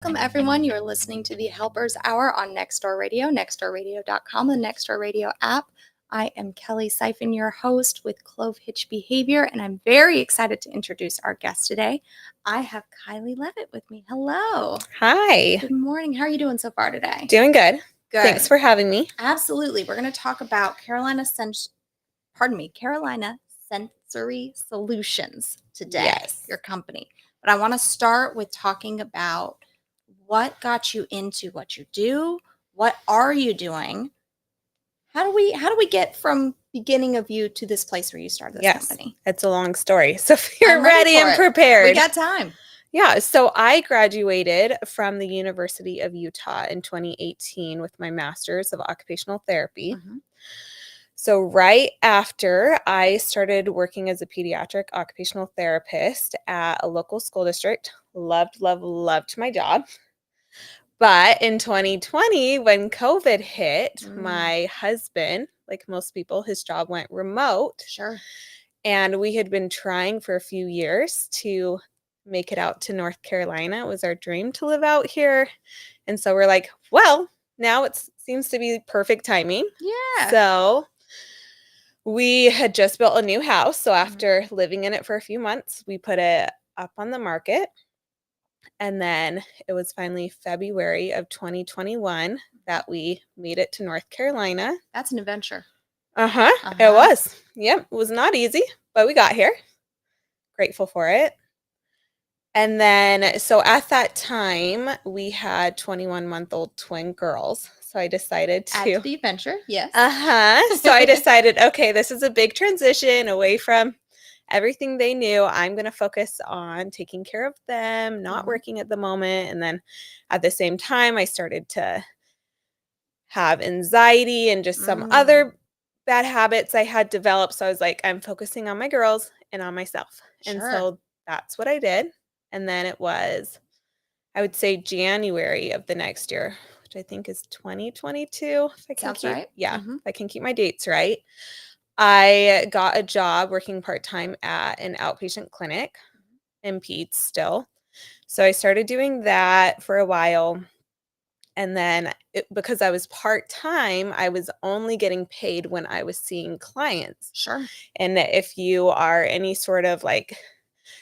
Welcome, everyone. You're listening to the Helpers Hour on Nextdoor Radio, nextdoorradio.com, the Nextdoor Radio app. I am Kellie, Syfan, your host with Clove Hitch Behavior, and I'm very excited to introduce our guest today. I have Kylie Levitt with me. Hello. Hi. Good morning. How are you doing so far today? Doing good. Good. Thanks for having me. Absolutely. We're going to talk about Carolina Sensory Solutions today, Yes. your company. But I want to start with talking about what got you into what you do? What are you doing? How do we get from beginning of you to this place where you started this company? It's a long story. So if you're I'm ready and prepared. We got time. Yeah. So I graduated from the University of Utah in 2018 with my master's of occupational therapy. Mm-hmm. So right after, I started working as a pediatric occupational therapist at a local school district. Loved my job. But in 2020, when COVID hit, my husband, like most people, his job went remote. Sure. And we had been trying for a few years to make it out to North Carolina. It was our dream to live out here. And so we're like, well, now it seems to be perfect timing. Yeah. So we had just built a new house. So after living in it for a few months, we put it up on the market. And then it was finally February of 2021 that we made it to North Carolina. That's an adventure. It was. Yep. It was not easy, but we got here. Grateful for it. And then, so at that time, we had 21-month-old twin girls. So I decided to... Add to the adventure, yes. So I decided, okay, this is a big transition away from everything they knew. I'm going to focus on taking care of them, not working at the moment. And then at the same time, I started to have anxiety and just some other bad habits I had developed. So I was like, I'm focusing on my girls and on myself. Sure. And so that's what I did. And then it was, I would say, January of the next year, which I think is 2022. If I can Sounds right. Yeah, if I can keep my dates right. I got a job working part-time at an outpatient clinic in Peds still. So I started doing that for a while. And then because I was part-time, I was only getting paid when I was seeing clients. Sure. And if you are any sort of like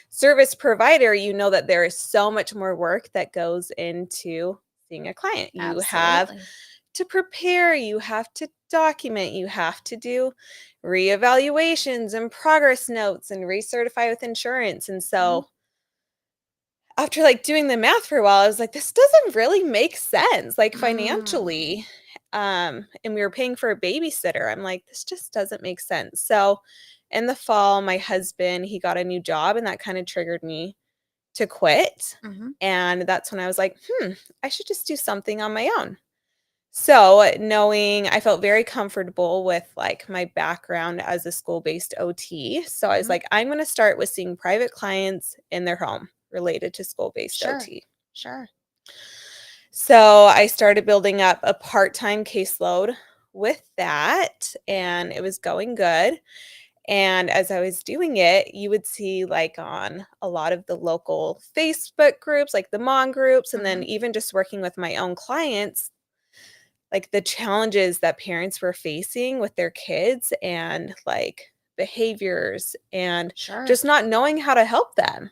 service provider, you know that there is so much more work that goes into seeing a client. You have to prepare, you have to document, you have to do reevaluations and progress notes and recertify with insurance. And so after like doing the math for a while, I was like, this doesn't really make sense, like financially. And we were paying for a babysitter. I'm like, this just doesn't make sense. So in the fall, my husband, he got a new job, and that kind of triggered me to quit. And that's when I was like, I should just do something on my own. So knowing I felt very comfortable with like my background as a school-based OT. So I was like, I'm going to start with seeing private clients in their home related to school-based OT. Sure. So I started building up a part-time caseload with that, and it was going good. And as I was doing it, you would see like on a lot of the local Facebook groups, like the mom groups, and then even just working with my own clients, like the challenges that parents were facing with their kids and like behaviors and just not knowing how to help them.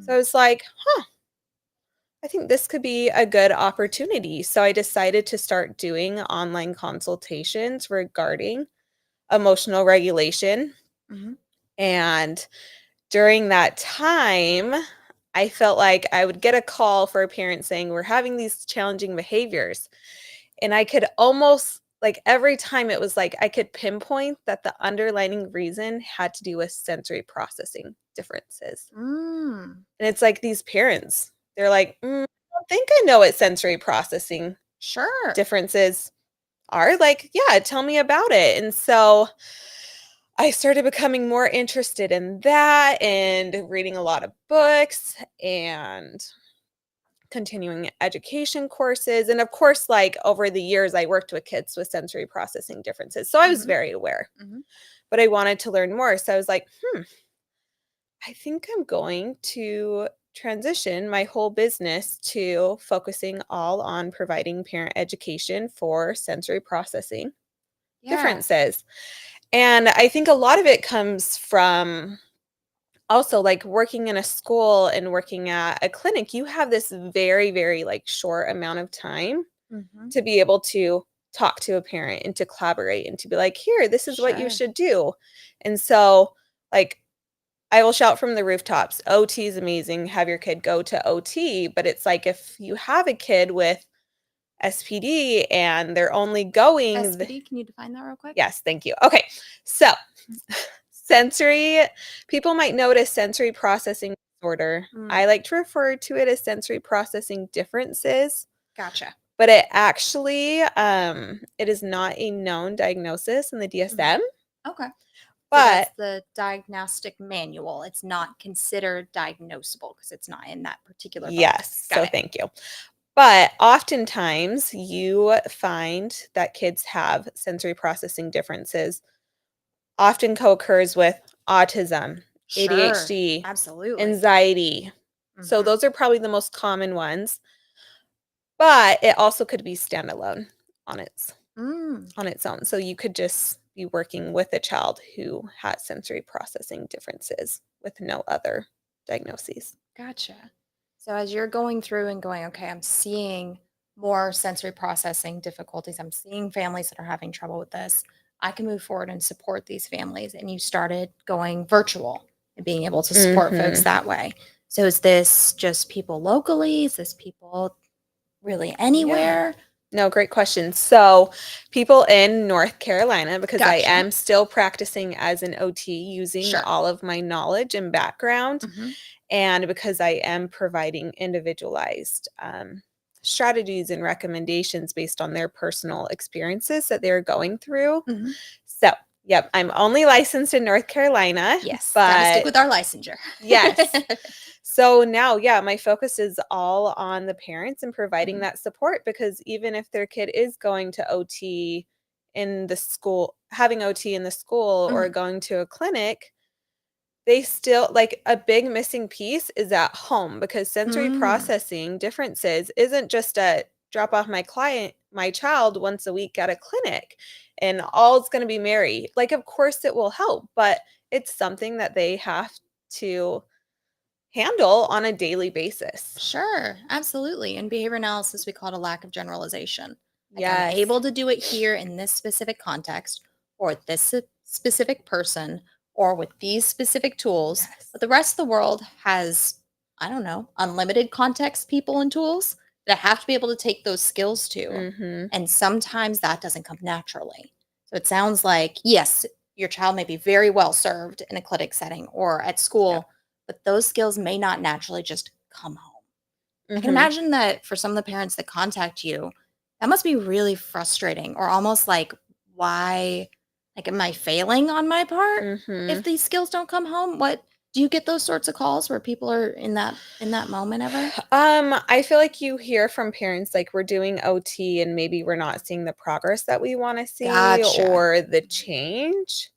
So I was like, I think this could be a good opportunity. So I decided to start doing online consultations regarding emotional regulation. And during that time, I felt like I would get a call for a parent saying, we're having these challenging behaviors. And I could almost, like every time it was like I could pinpoint that the underlying reason had to do with sensory processing differences. And it's like these parents, they're like, I don't think I know what sensory processing differences are. Like, yeah, tell me about it. And so I started becoming more interested in that and reading a lot of books and continuing education courses. And of course, like over the years, I worked with kids with sensory processing differences. So I was very aware, but I wanted to learn more. So I was like, I think I'm going to transitioned my whole business to focusing all on providing parent education for sensory processing differences. And I think a lot of it comes from also like working in a school and working at a clinic. You have this very, very like short amount of time Mm-hmm. to be able to talk to a parent and to collaborate and to be like, here, this is what you Sure. should do. And so, like, I will shout from the rooftops, OT is amazing. Have your kid go to OT. But it's like if you have a kid with SPD and they're only going. SPD, can you define that real quick? Yes, thank you. Okay. So, sensory, people might notice sensory processing disorder. I like to refer to it as sensory processing differences. Gotcha. But it actually, it is not a known diagnosis in the DSM. Okay. But so that's the diagnostic manual. It's not considered diagnosable because it's not in that particular book. Yes. So thank you. But oftentimes you find that kids have sensory processing differences, often co-occurs with autism, Sure. ADHD, Absolutely. anxiety. So those are probably the most common ones. But it also could be standalone on its own. So you could just be working with a child who has sensory processing differences with no other diagnoses. Gotcha. So as you're going through and going, okay, I'm seeing more sensory processing difficulties. I'm seeing families that are having trouble with this. I can move forward and support these families. And you started going virtual and being able to support folks that way. So is this just people locally? Is this people really anywhere? No, great question. So people in North Carolina, because I Gotcha. am still practicing as an OT using Sure. all of my knowledge and background, and because I am providing individualized strategies and recommendations based on their personal experiences that they're going through. So, yep, I'm only licensed in North Carolina. Yes, but gotta stick with our licensure. Yes. So now, yeah, my focus is all on the parents and providing that support, because even if their kid is going to OT in the school, having OT in the school or going to a clinic, they still, like, a big missing piece is at home, because sensory processing differences isn't just a drop off my child once a week at a clinic and all's going to be merry. Like, of course it will help, but it's something that they have to handle on a daily basis. Sure, absolutely. In behavior analysis, we call it a lack of generalization. Like, Yes. I'm able to do it here in this specific context, or with this specific person, or with these specific tools. Yes. But the rest of the world has, I don't know, unlimited context, people, and tools that I have to be able to take those skills to. And sometimes that doesn't come naturally. So it sounds like, yes, your child may be very well served in a clinic setting or at school, but those skills may not naturally just come home. I can imagine that for some of the parents that contact you, that must be really frustrating, or almost like, why, like, am I failing on my part if these skills don't come home? What do you get those sorts of calls where people are in that moment ever? I feel like you hear from parents like, we're doing OT and maybe we're not seeing the progress that we want to see. Gotcha. Or the change,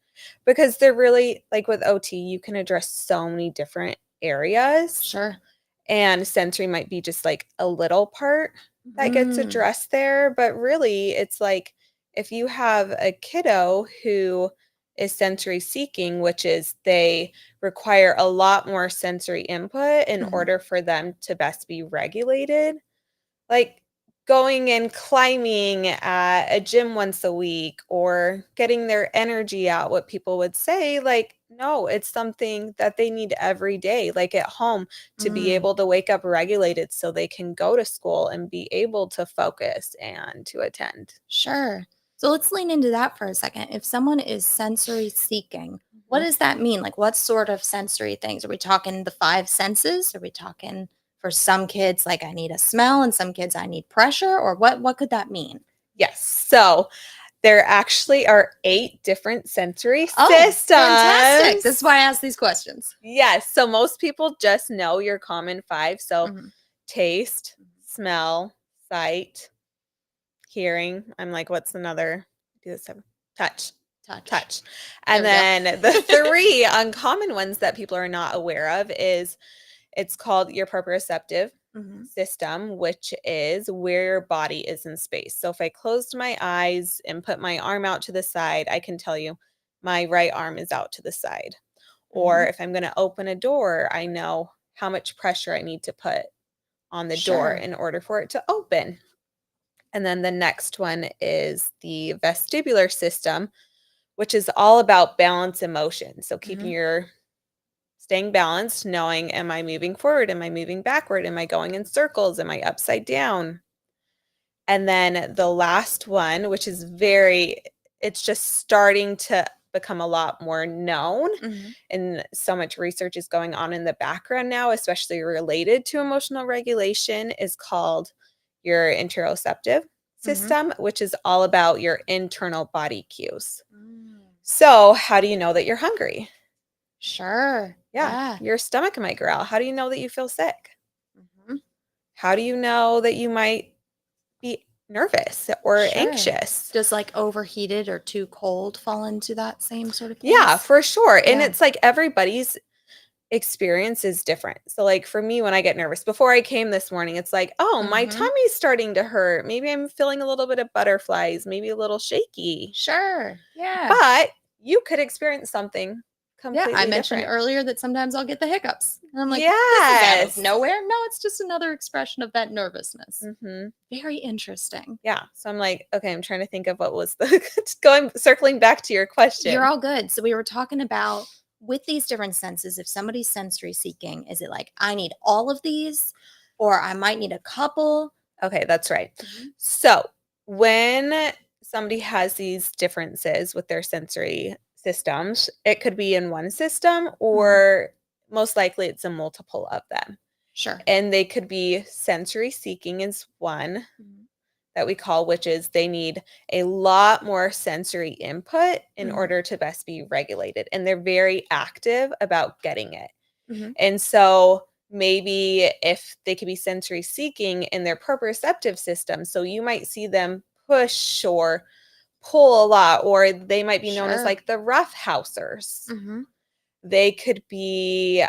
because they're really, like, with OT you can address so many different areas. Sure. And sensory might be just like a little part that gets addressed there. But really, it's like, if you have a kiddo who is sensory seeking, which is they require a lot more sensory input in order for them to best be regulated, like going and climbing at a gym once a week or getting their energy out, what people would say, like, no, it's something that they need every day, like at home, to be able to wake up regulated so they can go to school and be able to focus and to attend. Sure. So let's lean into that for a second. If someone is sensory seeking, what does that mean? Like, what sort of sensory things? Are we talking the five senses? Are we talking, for some kids, like, I need a smell, and some kids I need pressure? Or what could that mean? Yes. So there actually are 8 different sensory Oh, systems. fantastic. That's why I ask these questions. Yes. So most people just know your common 5. So taste, smell, sight, hearing. I'm like, what's another? Do this 7. Touch. Touch. And There we then the 3 uncommon ones that people are not aware of is It's called your proprioceptive Mhm. system, which is where your body is in space. So if I closed my eyes and put my arm out to the side, I can tell you my right arm is out to the side. Or Mhm. if I'm going to open a door, I know how much pressure I need to put on the door Sure. in order for it to open. And then the next one is the vestibular system, which is all about balance and motion. So keeping Mhm. your staying balanced, knowing, am I moving forward? Am I moving backward? Am I going in circles? Am I upside down? And then the last one, which is it's just starting to become a lot more known. Mhm. And so much research is going on in the background now, especially related to emotional regulation, is called your interoceptive Mhm. system, which is all about your internal body cues. Mm. So, how do you know that you're hungry? Sure. Yeah, Yeah. your stomach might growl. How do you know that you feel sick? Mhm. How do you know that you might be nervous or Sure. anxious? Does like overheated or too cold fall into that same sort of Yeah, place? for sure. And Yeah. it's like everybody's experience is different. So, like for me, when I get nervous, before I came this morning, it's like, oh, my Mhm. tummy's starting to hurt. Maybe I'm feeling a little bit of butterflies, maybe a little shaky. Sure. Yeah. But you could experience something Yeah, I completely mentioned different. earlier that sometimes I'll get the hiccups. And I'm like, this is out of Yes. nowhere. No, it's just another expression of that nervousness. Hmm. Very interesting. Yeah. So I'm like, okay, I'm trying to think of what was the circling back to your You're question. all good. So we were talking about with these different senses, if somebody's sensory seeking, is it like I need all of these or I might need a couple? Okay, that's right. Mhm. So when somebody has these differences with their sensory systems, it could be in one system Mhm. or most likely it's a multiple of them. Sure. And they could be sensory seeking is one Mhm. that we call, which is they need a lot more sensory input in Mhm. order to best be regulated. And they're very active about getting it. Mhm. And so maybe if they could be sensory seeking in their proprioceptive system, so you might see them push or pull a lot, or they might be known as Sure. like the rough housers. Mhm. They could be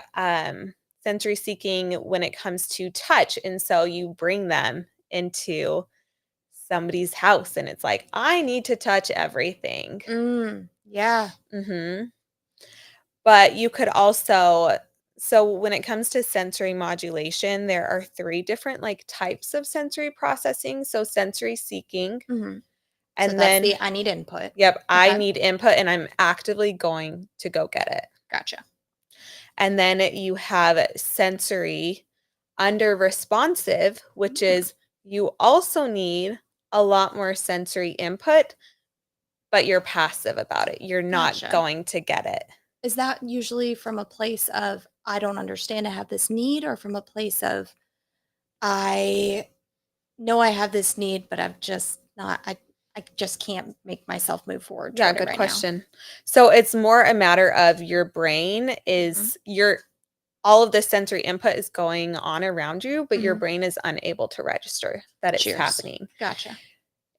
sensory seeking when it comes to touch. And so you bring them into somebody's house and it's like, I need to touch everything. Yeah. Hmm. But you could also, so when it comes to sensory modulation, there are three different like types of sensory processing. So sensory seeking, Mhm. So and that's then, the I need input. yep, I Okay. need input and I'm actively going to go get it. Gotcha. And then you have sensory under responsive, which Mm. is you also need a lot more sensory input, but you're passive about it. You're not Gotcha. going to get it. Is that usually from a place of I don't understand I have this need or from a place of I know I have this need, but I'm just not I just can't make myself move forward Yeah, toward it good right now. question. So it's more a matter of your brain Mhm. is your all of the sensory input is going on around you, but your Mhm. brain is unable to register that it's Cheers. happening. Gotcha.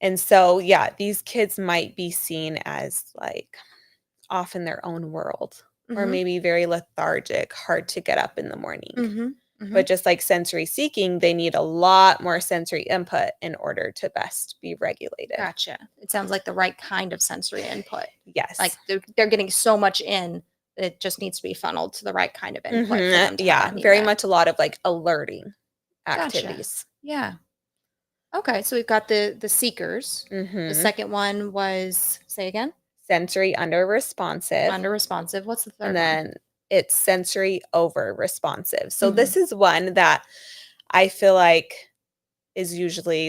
And so, yeah, these kids might be seen as like off in their own world or Mhm. maybe very lethargic, hard to get up in the morning. Mhm. Mhm. But just like sensory seeking, they need a lot more sensory input in order to best be regulated. Gotcha. It sounds like the right kind of sensory input. Like Yes. they're getting so much in that it just needs to be funneled to the right kind of input for Mhm. them to have Yeah, that need very met. much a lot of like alerting Gotcha. activities. Yeah. Okay, so we've got the seekers. The Mhm. second one was say again? Sensory under responsive, Under responsive. What's the and third one? then it's sensory over responsive. So Mhm. this is one that I feel like is usually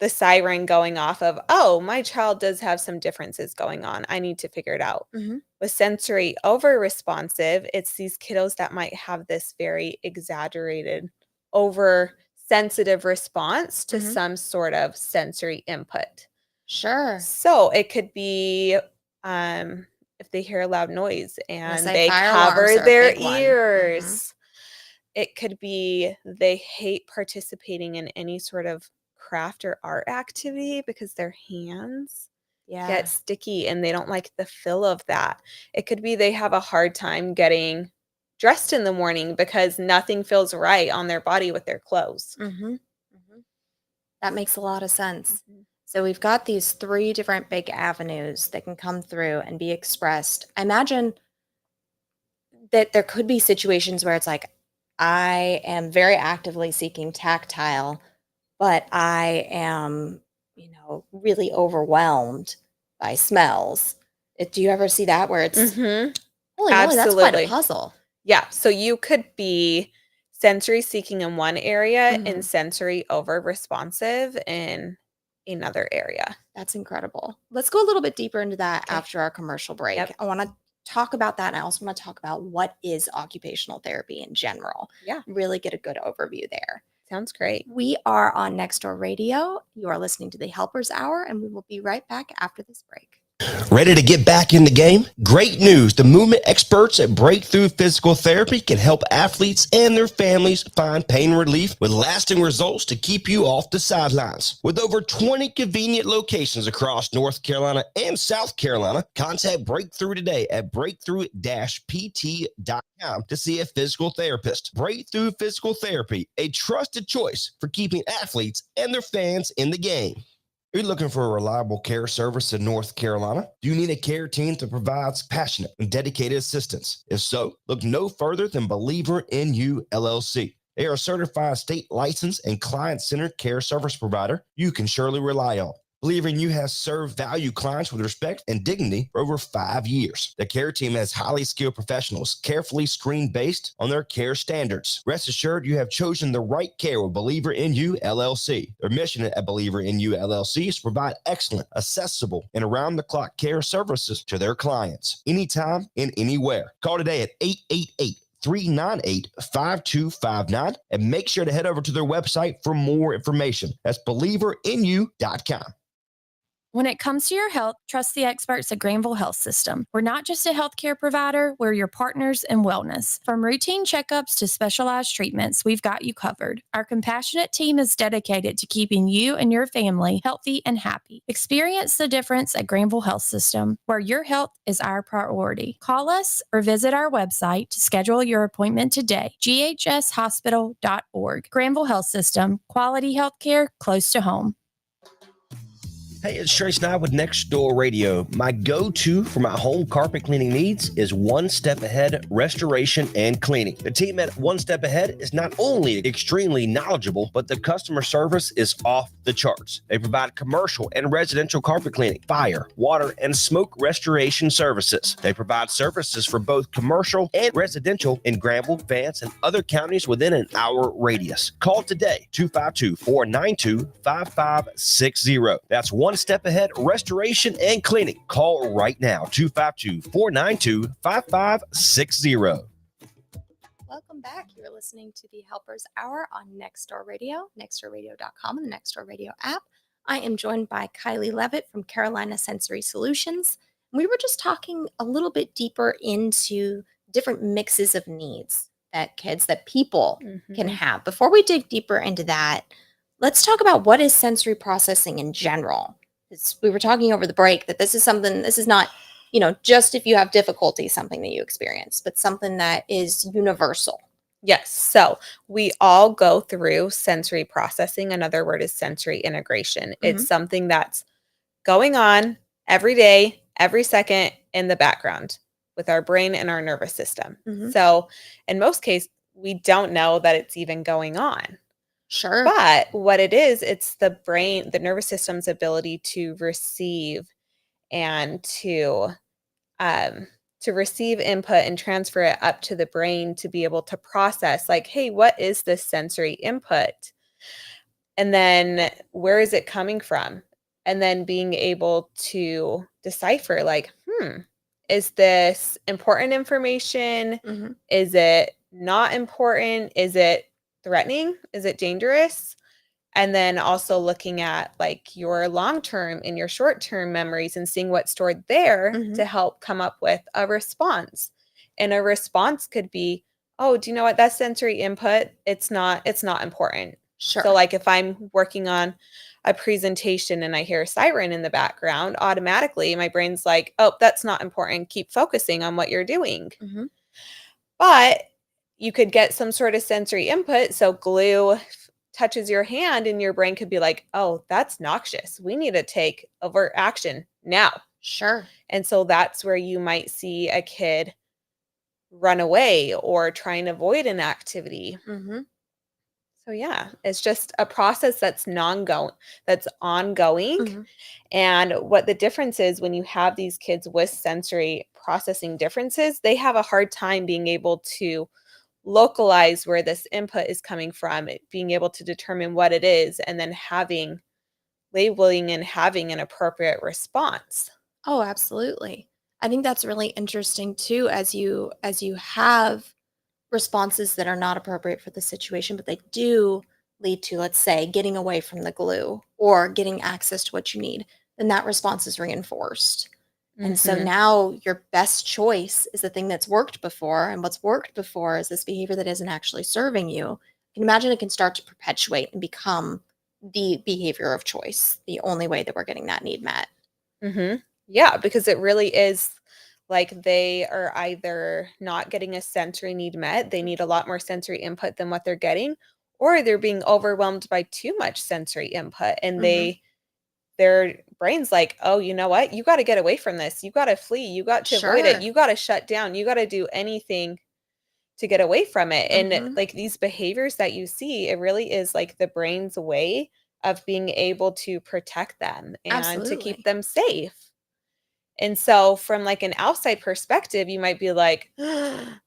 the siren going off of, oh, my child does have some differences going on. I need to figure it out. Mhm. With sensory over responsive, it's these kiddos that might have this very exaggerated, over sensitive response to Mhm. some sort of sensory input. Sure. So it could be if they hear a loud noise I'm gonna and say they fire alarms cover are a their big one. Mhm. ears. It could be they hate participating in any sort of craft or art activity because their hands get Yeah. sticky and they don't like the feel of that. It could be they have a hard time getting dressed in the morning because nothing feels right on their body with their clothes. That makes a lot of sense. Mhm. So we've got these 3 different big avenues that can come through and be expressed. I imagine that there could be situations where it's like, I am very actively seeking tactile, but I am, really overwhelmed by smells. Do you ever see that where it's, Mhm. holy moly, that's quite a Absolutely. puzzle? Yeah, so you could be sensory seeking in one area and Mhm. sensory over responsive in another area. That's incredible. Let's go a little bit deeper into that Okay. after our commercial break. Yep. I want to talk about that. And I also want to talk about what is occupational therapy in general. Yeah, Really get a good overview there. sounds great. We are on Next Door Radio. You are listening to the Helpers Hour, and we will be right back after this break. Ready to get back in the game? Great news. The movement experts at Breakthrough Physical Therapy can help athletes and their families find pain relief with lasting results to keep you off the sidelines. With over 20 convenient locations across North Carolina and South Carolina, contact Breakthrough today at breakthrough-pt.com to see a physical therapist. Breakthrough Physical Therapy, a trusted choice for keeping athletes and their fans in the game. Are you looking for a reliable care service in North Carolina? Do you need a care team that provides passionate and dedicated assistance? If so, look no further than Believer in You, LLC. They are a certified state licensed and client-centered care service provider you can surely rely on. Believer in You has served valued clients with respect and dignity for over 5 years. The care team has highly skilled professionals, carefully screened based on their care standards. Rest assured you have chosen the right care with Believer in You, LLC. Their mission at Believer in You, LLC is to provide excellent, accessible, and around-the-clock care services to their clients, anytime and anywhere. Call today at 888-398-5259 and make sure to head over to their website for more information. That's believerinyou.com. When it comes to your health, trust the experts at Granville Health System. We're not just a healthcare provider, we're your partners in wellness. From routine checkups to specialized treatments, we've got you covered. Our compassionate team is dedicated to keeping you and your family healthy and happy. Experience the difference at Granville Health System, where your health is our priority. Call us or visit our website to schedule your appointment today, ghshospital.org. Granville Health System, quality healthcare close to home. Hey, it's Trace Knight with Next Door Radio. My go-to for my home carpet cleaning needs is One Step Ahead Restoration and Cleaning. The team at One Step Ahead is not only extremely knowledgeable, but the customer service is off the charts. They provide commercial and residential carpet cleaning, fire, water, and smoke restoration services. They provide services for both commercial and residential in Granville, Vance, and other counties within an hour radius. Call today, 252-492-5560. That's One Step Ahead Restoration and Cleaning. Call right now, 252-492-5560. Welcome back. You're listening to the Helpers Hour on Next Door Radio, nextdoorradio.com, and the Next Door Radio app. I am joined by Kylie Levitt from Carolina Sensory Solutions. We were just talking a little bit deeper into different mixes of needs that people can have. Before we dig deeper into that, let's talk about what is sensory processing in general. We were talking over the break that this is not, just if you have difficulty, something that you experience, but something that is universal. Yes. So we all go through sensory processing. Another word is sensory integration. It's something that's going on every day, every second in the background with our brain and our nervous system. So in most cases, we don't know that it's even going on. Sure. But what it is, it's the brain, the nervous system's ability to receive and to receive input and transfer it up to the brain to be able to process, like, hey, what is this sensory input? And then where is it coming from? And then being able to decipher, like, is this important information? Is it not important? Is it threatening? Is it dangerous? And then also looking at like your long-term and your short-term memories and seeing what's stored there to help come up with a response. And a response could be, oh, do you know what? That sensory input, it's not important. Sure. So like if I'm working on a presentation and I hear a siren in the background, automatically my brain's like, oh, that's not important. Keep focusing on what you're doing. But you could get some sort of sensory input. So glue touches your hand and your brain could be like, oh, that's noxious. We need to take overt action now. Sure. And so that's where you might see a kid run away or try and avoid an activity. Mm-hmm. So yeah, it's just a process that's ongoing. Mm-hmm. And what the difference is when you have these kids with sensory processing differences, they have a hard time being able to localize where this input is coming from, being able to determine what it is, and then labeling and having an appropriate response. Oh, absolutely. I think that's really interesting too, as you have responses that are not appropriate for the situation, but they do lead to, let's say, getting away from the glue or getting access to what you need, then that response is reinforced. And so Mhm. now your best choice is the thing that's worked before, and what's worked before is this behavior that isn't actually serving you. You can imagine it can start to perpetuate and become the behavior of choice, the only way that we're getting that need met. Mhm. Yeah, because it really is like they are either not getting a sensory need met, they need a lot more sensory input than what they're getting, or they're being overwhelmed by too much sensory input and Mhm. their brain's like, "Oh, you know what? You got to get away from this. You got to flee. You got to avoid it. Sure. You got to shut down. You got to do anything to get away from it." And Mhm. like these behaviors that you see, it really is like the brain's way of being able to protect them and to keep Absolutely. them safe. And so from like an outside perspective, you might be like,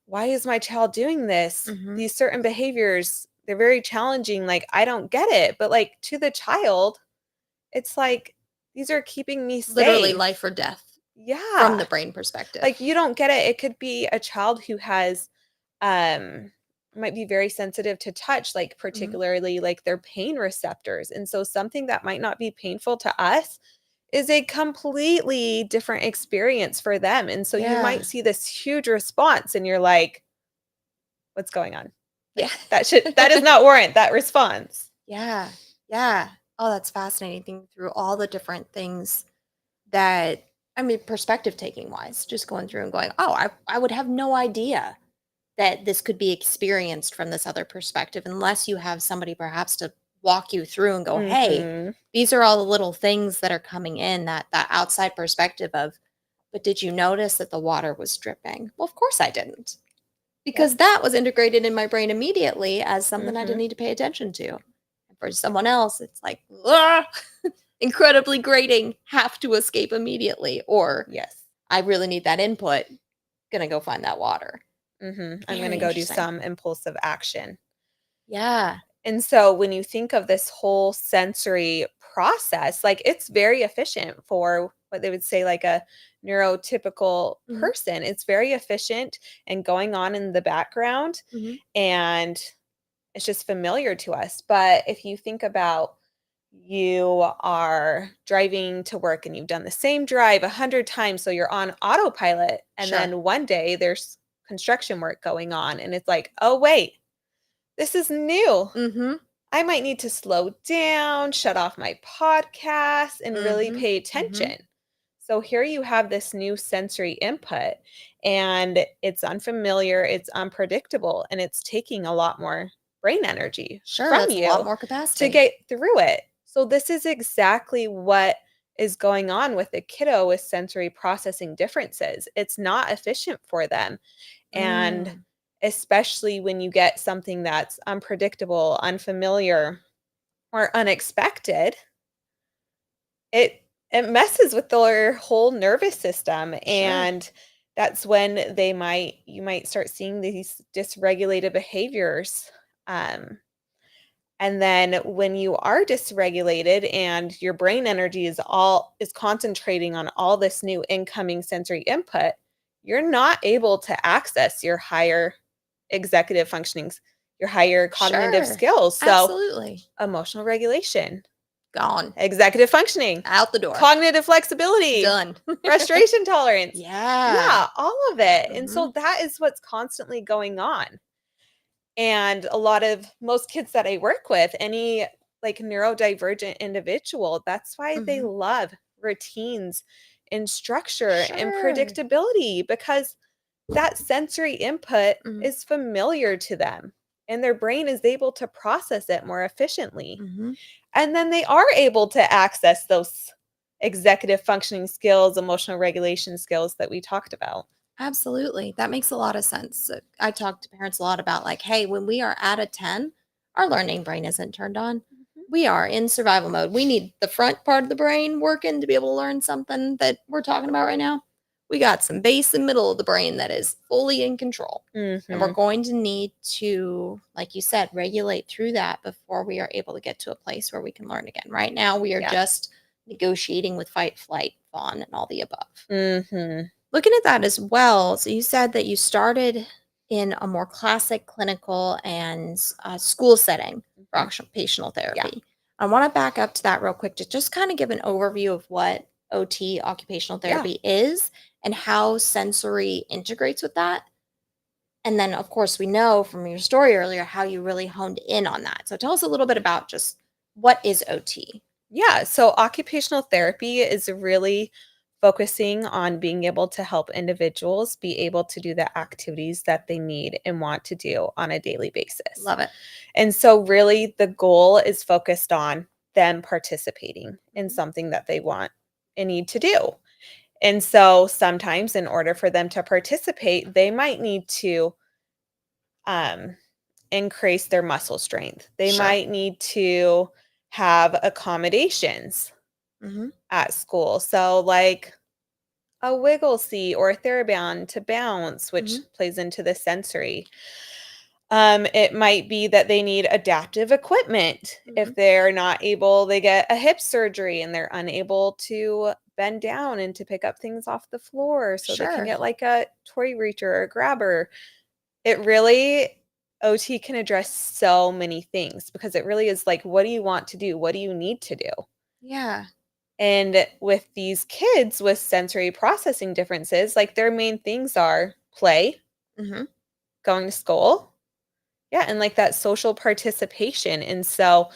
why is my child doing this? Mhm. These certain behaviors, they're very challenging. Like, I don't get it. But like to the child, it's like, these are keeping me Literally safe. life or death from Yeah. the brain perspective. Like you don't get it. It could be a child who has um might be very sensitive to touch, like Mhm. particularly like their pain receptors. And so something that might not be painful to us is a completely different experience for them. And so you Yeah. might see this huge response and you're like, what's going on? Yeah. Like that does not warrant that response. Yeah. Yeah. Oh, that's fascinating. Thinking through all the different things that, I mean, perspective taking wise, just going through and going, oh, I would have no idea that this could be experienced from this other perspective unless you have somebody perhaps to walk you through and go, hey, Mhm. these are all the little things that are coming in, that outside perspective of, but did you notice that the water was dripping? Well, of course I didn't, Yep. because that was integrated in my brain immediately as something I didn't Mhm. need to pay attention to. And for someone else, it's like, "Ah, incredibly grating, have to escape immediately, or Yes. I really need that input, gonna go find that water." I'm going to Very go do interesting. some impulsive action. Yeah. And so when you think of this whole sensory process, like it's very efficient for what they would say like a neurotypical Mhm, person. It's very efficient and going on in the background mhm. and it's just familiar to us. But if you think about you are driving to work and you've done the same drive 100 times, so you're on autopilot, and Sure. then one day there's construction work going on, and it's like, oh, wait, this is new. Mhm, I might need to slow down, shut off my podcast, and really mhm, pay mhm. attention. So here you have this new sensory input, and it's unfamiliar, it's unpredictable, and it's taking a lot more brain energy Sure, from that's a lot you more to capacity. get through it. So this is exactly what is going on with a kiddo with sensory processing differences. It's not efficient for them. And Mm. especially when you get something that's unpredictable, unfamiliar, or unexpected, it it messes with their whole nervous system. Sure. And that's when you might start seeing these dysregulated behaviors. Um, and then when you are dysregulated and your brain energy is concentrating on all this new incoming sensory input, you're not able to access your higher executive functionings, your higher cognitive Sure. skills. So, Absolutely. emotional regulation, Gone. executive functioning, Out the door. cognitive flexibility, Done. frustration tolerance. Yeah. Yeah, all of it. And so Mhm, that is what's constantly going on. And a lot of most kids that I work with, any like neurodivergent individual, that's why they mhm. love routines and structure and Sure. predictability because that sensory input Mhm. is familiar to them and their brain is able to process it more efficiently. Mhm. And then they are able to access those executive functioning skills, emotional regulation skills that we talked about. Absolutely. That makes a lot of sense. I talk to parents a lot about like, hey, when we are at a 10, our learning brain isn't turned on. We are in survival mode. We need the front part of the brain working to be able to learn something that we're talking about right now. We got some base and middle of the brain that is fully in control. And we're Mhm. going to need to, like you said, regulate through that before we are able to get to a place where we can learn again. Right now, we are Yeah. just negotiating with fight, flight, fawn, and all the above. Mhm. Looking at that as well, so you said that you started in a more classic clinical and school setting for Mhm. occupational therapy. I want to back up to that real quick to just kind of give an overview of what OT, occupational Yeah. therapy, is and how sensory integrates with that. And then, of course, we know from your story earlier how you really honed in on that. So tell us a little bit about just what is OT? Yeah, so occupational therapy is really focusing on being able to help individuals be able to do the activities that they need and want to do on a daily basis. Love it. And so, really, the goal is focused on them participating in Mhm. something that they want and need to do. And so, sometimes, in order for them to participate, they might need to um, increase their muscle strength. They Sure. might need to have accommodations Hmm. at school. So, like a wiggle seat or a TheraBand to bounce, which Hmm. plays into the sensory. It might be that they need adaptive equipment. Hmm. If they're not able, they get a hip surgery and they're unable to bend down and to pick up things off the floor. So they can Sure. get like a toy reacher or a grabber. It really, OT can address so many things because it really is like, what do you want to do? What do you need to do? Yeah. And with these kids with sensory processing differences, like their main things are play, Hmm. going to school, yeah, and like that social participation. And so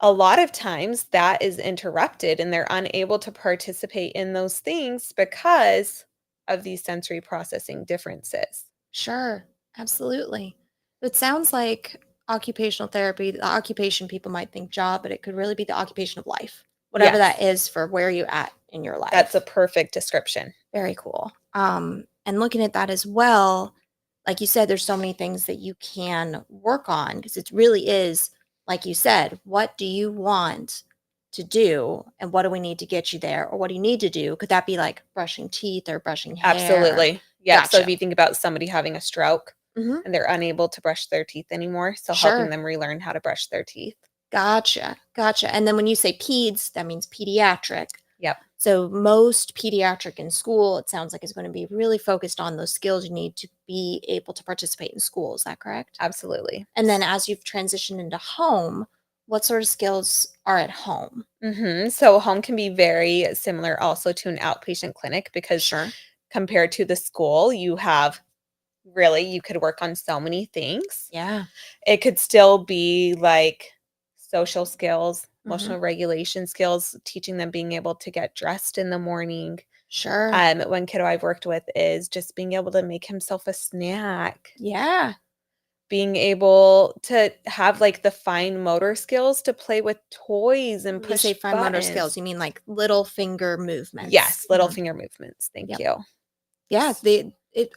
a lot of times that is interrupted and they're unable to participate in those things because of these sensory processing differences. Sure, absolutely. It sounds like occupational therapy, the occupation people might think job, but it could really be the occupation of life, whatever that Yes, is for where you at in your that's a life. perfect description. Very cool. And looking at that as well, like you said, there's so many things that you can work on because it really is, like you said, what do you want to do and what do we need to get you there or what do you need to do? Could that be like brushing teeth or brushing hair? Absolutely. Yep. So if Gotcha. you think about somebody having a stroke Hmm. and they're unable to brush their teeth anymore, so helping Sure. them relearn how to brush their teeth. Gotcha, gotcha, and then when you say peds, that means pediatric. Yep. So most pediatric in school, it sounds like is gonna be really focused on those skills you need to be able to participate in school, is that correct? Absolutely. And then as you've transitioned into home, what sort of skills are at home? So home can be very similar also to an outpatient clinic because Sure. compared to the school, you have really, you could work on so many things. Yeah. It could still be like social skills, Mhm. emotional regulation skills, teaching them being able to get dressed in the morning. Sure. One kiddo I've worked with is just being able to make himself a snack, Yeah. being able to have like the fine motor skills to play with toys and When you push say fine motor skills, buttons. you mean like little finger movements? Yes, little Mhm. finger movements. Thank Yep. you. Yeah,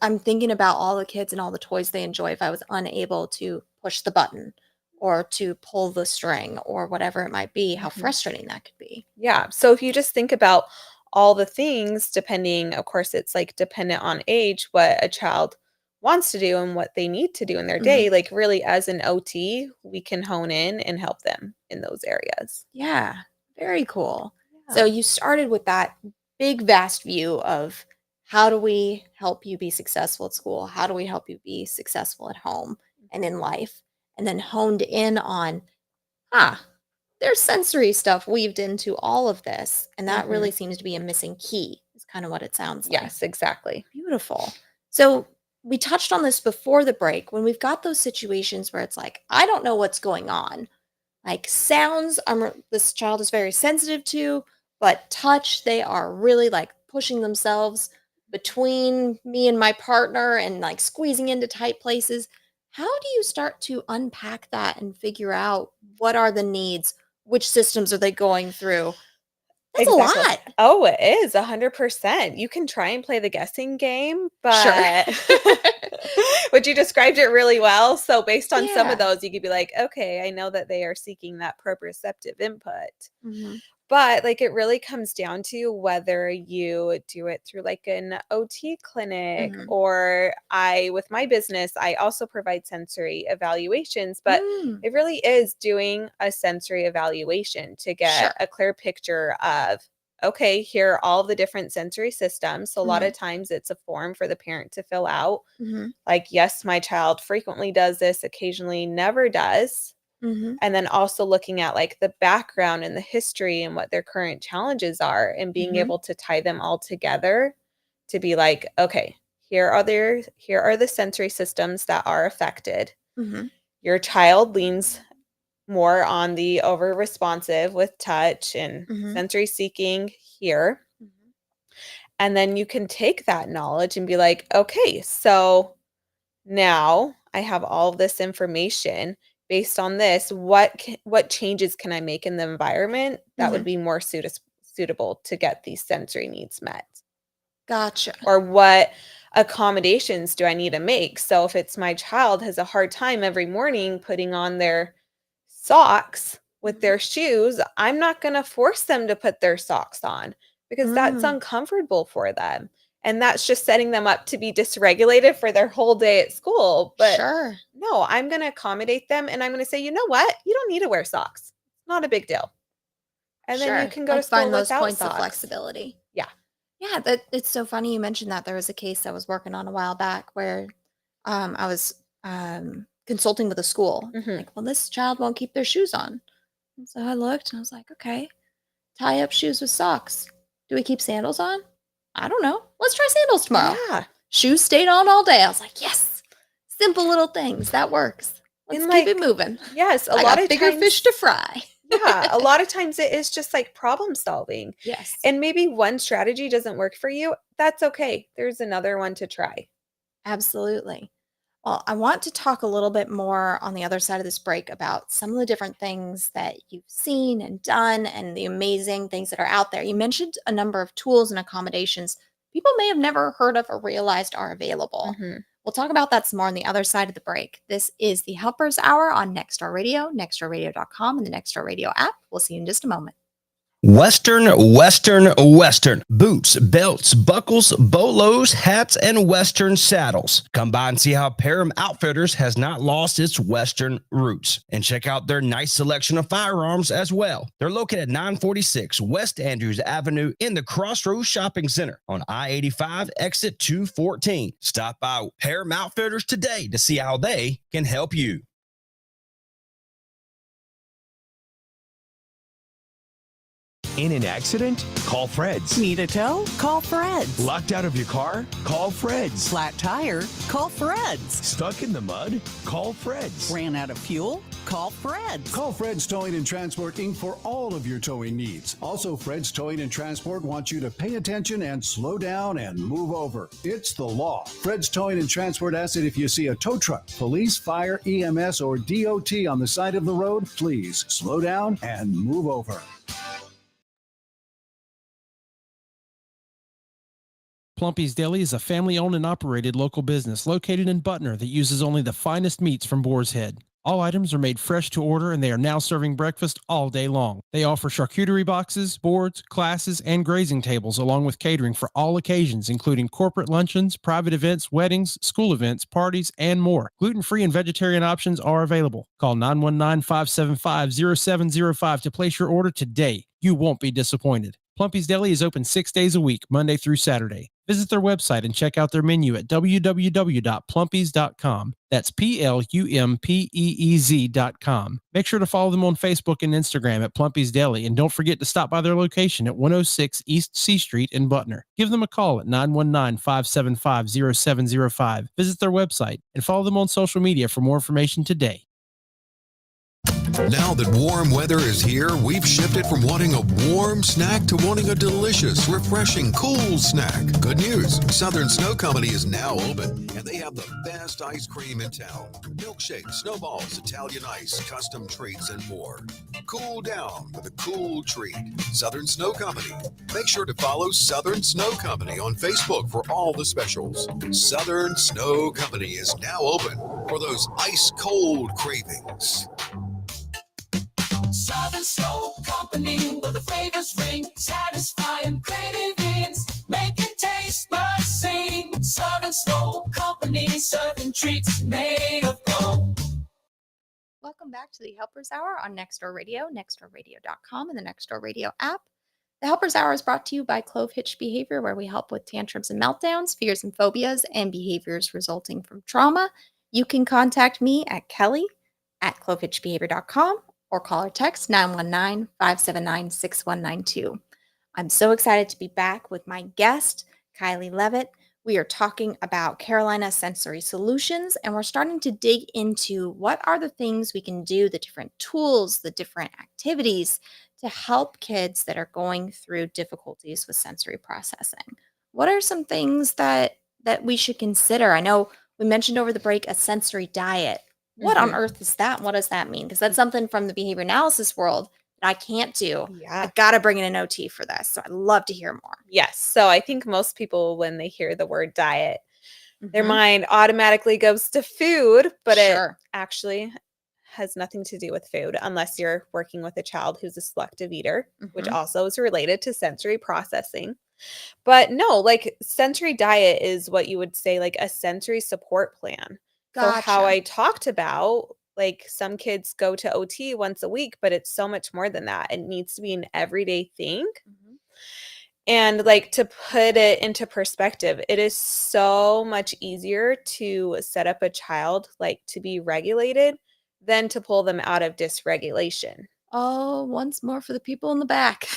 I'm thinking about all the kids and all the toys they enjoy if I was unable to push the button or to pull the string or whatever it might be, how Mhm. frustrating that could be. Yeah. So if you just think about all the things, depending, of course, it's like dependent on age, what a child wants to do and what they need to do in their Mhm. day, like really as an OT, we can hone in and help them in those areas. Yeah, very cool. So Yeah. you started with that big, vast view of how do we help you be successful at school? How do we help you be successful at home and in life? And then honed in on, huh, there's sensory stuff weaved into all of this, and that Hmm. really seems to be a missing key, is kind of what it sounds like. Yes, exactly. Beautiful. So we touched on this before the break when we've got those situations where it's like, I don't know what's going on. Like sounds, this child is very sensitive to, but touch, they are really like pushing themselves. between me and my partner and like squeezing into tight places. How do you start to unpack that and figure out what are the needs? Which systems are they going through? That's Exactly. a lot. Oh, it is 100%. You can try and play the guessing game, Sure. but you described it really well. So based on some of Yeah. those, you could be like, okay, I know that they are seeking that proprioceptive input. Mhm. But like it really comes down to whether you do it through like an OT clinic Mhm. or with my business, I also provide sensory evaluations, but Mm. it really is doing a sensory evaluation to get Sure. a clear picture of, okay, here are all the different sensory systems. So a lot Mhm. of times it's a form for the parent to fill out. Mhm. Like, yes, my child frequently does this, occasionally never does. Mhm. And then also looking at like the background and the history and what their current challenges are and being Mhm. able to tie them all together to be like, okay, here are the sensory systems that are affected. Mhm. Your child leans more on the over responsive with touch and Mhm. sensory seeking here. Mhm. And then you can take that knowledge and be like, okay, so now I have all of this information. Based on this, what changes can I make in the environment that would Mhm. be more suitable to get these sensory needs met? Gotcha. Or what accommodations do I need to make? So if it's my child has a hard time every morning putting on their socks with Mhm. their shoes, I'm not going to force them to put their socks on because that's Mm. uncomfortable for them. And that's just setting them up to be dysregulated for their whole day at school. But Sure. no, I'm going to accommodate them and I'm going to say, you know what? You don't need to wear socks. It's not a big deal. And then you Sure. can go to Like school find those without points of socks. flexibility. Yeah. Yeah, that it's so funny you mentioned that. There was a case I was working on a while back where I was consulting with a school. Hmm. Like, well, this child won't keep their shoes on. And so I looked and I was like, okay, tie up shoes with socks. Do we keep sandals on? I don't know. Let's try sandals tomorrow. Yeah. Shoes stayed on all day. I was like, yes, simple little things. That works. Let's And keep it like, moving. yes, a I lot got of bigger fish times, to fry. yeah, a lot of times it is just like problem solving. Yes. And maybe one strategy doesn't work for you. That's okay. There's another one to try. Absolutely. Well, I want to talk a little bit more on the other side of this break about some of the different things that you've seen and done and the amazing things that are out there. You mentioned a number of tools and accommodations people may have never heard of or realized are available. Hmm. We'll talk about that some more on the other side of the break. This is the Helpers Hour on Nextdoor Radio, nextdoorradio.com, and the Nextdoor Radio app. We'll see you in just a moment. Western. Boots, belts, buckles, bolos, hats, and Western saddles. Come by and see how Parham Outfitters has not lost its Western roots. And check out their nice selection of firearms as well. They're located at 946 West Andrews Avenue in the Crossroads Shopping Center on I-85 exit 214. Stop by Parham Outfitters today to see how they can help you. In an accident? Call Fred's. Need a tow? Call Fred's. Locked out of your car? Call Fred's. Flat tire? Call Fred's. Stuck in the mud? Call Fred's. Ran out of fuel? Call Fred's. Call Fred's Towing and Transport Inc. for all of your towing needs. Also, Fred's Towing and Transport wants you to pay attention and slow down and move over. It's the law. Fred's Towing and Transport asks that if you see a tow truck, police, fire, EMS, or DOT on the side of the road, please slow down and move over. Plumpy's Deli is a family-owned and operated local business located in Butner that uses only the finest meats from Boar's Head. All items are made fresh to order, and they are now serving breakfast all day long. They offer charcuterie boxes, boards, classes, and grazing tables, along with catering for all occasions, including corporate luncheons, private events, weddings, school events, parties, and more. Gluten-free and vegetarian options are available. Call 919-575-0705 to place your order today. You won't be disappointed. Plumpy's Deli is open 6 days a week, Monday through Saturday. Visit their website and check out their menu at www.plumpies.com. That's PLUMPEEZ.com. Make sure to follow them on Facebook and Instagram at Plumpy's Deli, and don't forget to stop by their location at 106 East C Street in Butner. Give them a call at 919-575-0705. Visit their website and follow them on social media for more information today. Now that warm weather is here, we've shifted from wanting a warm snack to wanting a delicious, refreshing, cool snack. Good news, Southern Snow Company is now open, and they have the best ice cream in town. Milkshakes, snowballs, Italian ice, custom treats, and more. Cool down with a cool treat. Southern Snow Company. Make sure to follow Southern Snow Company on Facebook for all the specials. Southern Snow Company is now open for those ice-cold cravings. Southern Snow Company, where the flavors ring, satisfying cravings, make it taste but sing. Southern Snow Company, serving treats made of gold. Welcome back to the Helpers Hour on Nextdoor Radio, nextdoorradio.com, and the Nextdoor Radio app. The Helpers Hour is brought to you by Clove Hitch Behavior, where we help with tantrums and meltdowns, fears and phobias, and behaviors resulting from trauma. You can contact me at Kellie at clovehitchbehavior.com or call or text 919-579-6192. I'm so excited to be back with my guest, Kylie Levitt. We are talking about Carolina Sensory Solutions, and we're starting to dig into what are the things we can do, the different tools, the different activities to help kids that are going through difficulties with sensory processing. What are some things that we should consider? I know we mentioned over the break a sensory diet. What on earth is that? What does that mean? Because that's something from the behavior analysis world that I can't do. Yeah. I got to bring in an OT for this. So I'd love to hear more. Yes. So I think most people, when they hear the word diet, their Mhm. mind automatically goes to food, but Sure. it actually has nothing to do with food unless you're working with a child who's a selective eater, which Mhm. also is related to sensory processing. But no, like sensory diet is what you would say like a sensory support plan. So how Gotcha. I talked about, like some kids go to OT once a week, but it's so much more than that. It needs to be an everyday thing. Mhm. And like to put it into perspective, it is so much easier to set up a child like to be regulated than to pull them out of dysregulation. Oh, once more for the people in the back.